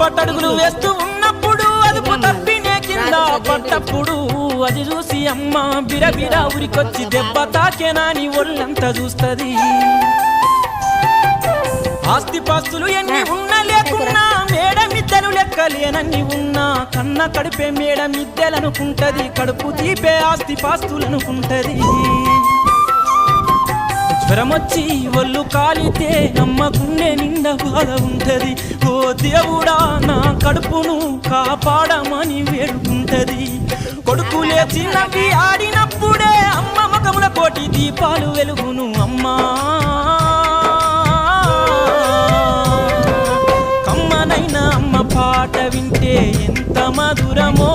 తప్పటడుగులు వేస్తూ ఉన్నప్పుడు అదుపు తప్పినే కింద పట్టప్పుడు అది చూసి అమ్మ బిరబిరా ఉరికొచ్చి దెబ్బ తాకేనాని ఒళ్ళంతా చూస్తది. ఆస్తిపాస్తులు ఎన్ని ఉన్నా లేకున్నా మేడమిద్దెలు లెక్కలేనన్ని ఉన్నా కన్న కడుపే మేడమిద్దెలనుకుంటది, కడుపు తీపే ఆస్తిపాస్తులనుకుంటది. జ్వరమొచ్చి ఒళ్ళు కాలితే అమ్మకున్నే నిండా బాధ ఉంటది. ఓ దేవుడా నా కడుపును కాపాడమని వేడుకుంటది. కొడుకు లేచి నవ్వి ఆడినప్పుడే అమ్మ ముఖమున కోటి దీపాలు వెలుగును. అమ్మా కమ్మనైనా అమ్మ పాట వింటే ఎంత మధురమో,